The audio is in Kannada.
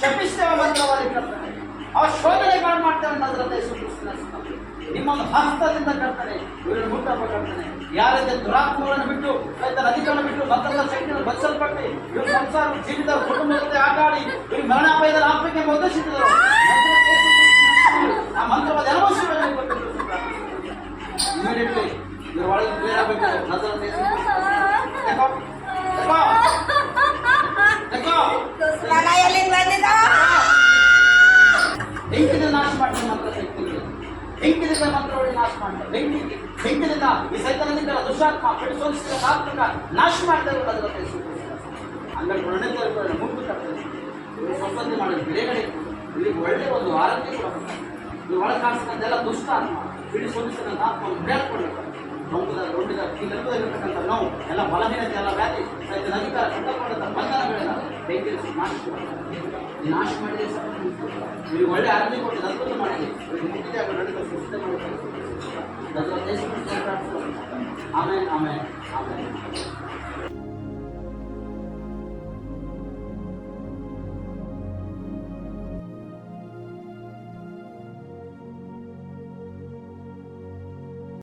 ಶಪಿಸ್ತೇವೆ ಮಂತ್ರವಾದಿ ಕರ್ತನೆ. ಆ ಶೋಧನೆಗಳು ಮಾಡ್ತೇವೆ ನಜರತ ಯೇಸು ಕ್ರಿಸ್ತನ ಹೆಸರಿನಲ್ಲಿ. ನಿಮ್ಮನ್ನು ಹಸ್ತದಿಂದ ಕರ್ತನೆ ಇವರನ್ನು ಮುಟ್ಟಪ್ಪ ಕರ್ತನೆ. ಯಾರದೇ ದುರಾತ್ಮಗಳನ್ನು ಬಿಟ್ಟು ರೈತರ ಅಧಿಕಾರವನ್ನು ಬಿಟ್ಟು ಮಂತ್ರದ ಶಕ್ತಿಯನ್ನು ಬದಲಿಸಲ್ಪಟ್ಟು ಇವರು ಸಂಸಾರ ಜೀವಿತ ಕುಟುಂಬದ ಜೊತೆ ಆಟ ಆಡಿ ಇವರು ಮರಣಾಪಾಯದಲ್ಲಿ ಆತ್ಮಕ್ಕೆ ಒದಗಿಸಿದರು. ಆ ಮಂತ್ರವಾದ ಎಲ್ಲ ಶಿವನಲ್ಲಿ ಕೊಟ್ಟಿದ್ರು. ಇಮಿಡಿಯೇಟ್ಲಿ ಇದ್ರ ಒಳಗೆ ಕ್ಲಿಯರ್ ಆಗಬೇಕು. ನಜರತ ಯೇಸು ಬೆಂಕಿದಿಂದ ನಾಶ ಮಾಡ್ತಾರೆ ಮಂತ್ರ ಶಕ್ತಿಗಳು. ಬೆಂಕಿದಿಂದ ಮಂತ್ರವನ್ನು ನಾಶ ಮಾಡ್ತಾರೆ. ಬೆಂಕಿದಿಂದ ಈ ಸೈತಾನದಿಂದ ದುಷ್ಟಾತ್ಮ ಸೋಲಿಸಿದ ಆತ್ಮಕ ನಾಶ ಮಾಡ್ತಾರೆ. ನಜರತ ಯೇಸು ಹಂಗಾಗಿ ಒಳ್ಳೆ ಮುಟ್ಟು ಕರ್ತದೆ. ಇವರು ಸ್ವಚ್ಛತೆ ಮಾಡೋದು ಬೆಳೆಗಡೆ ಇಲ್ಲಿ ಒಳ್ಳೆ ಒಂದು ಆರೋಗ್ಯ ಕೊಡಬೇಕು. ಇವು ಒಳಗೆ ಕಾಣಿಸ್ತಕ್ಕಂಥೆಲ್ಲ ದುಷ್ಟ ಆತ್ಮ ಬಿಡಿ ಸೋಲಿಸಿದಂಥ ಆತ್ಮವನ್ನು ಬಿಡಾಡ್ಕೊಳ್ಬೇಕು. ರೊಂಡಿದ ನೆಲದಲ್ಲಿರ್ತಕ್ಕಂಥ ನೋವು ಎಲ್ಲ ಬಲಹೀನತೆ ಎಲ್ಲ ವ್ಯಾಧಿ ರೈತನ ಅಧಿಕಾರ ಕಟ್ಟಕೊಂಡಂಥ ಬಂಧನಗಳೆಲ್ಲ ಬೆಂಕಿ ನಾಶ ಮಾಡಿದೆ. ಇವ್ರಿಗೆ ಒಳ್ಳೆ ಆರೋಗ್ಯ ಕೊಟ್ಟು ಅದ್ಭುತ ಮಾಡಿದೆ. ಮುಕ್ತಿ ಆಗ ನಡೆದ ಸಿದ್ಧ ಮಾಡಿ ಆಮೇಲೆ ಆಮೇಲೆ ಆಮೇಲೆ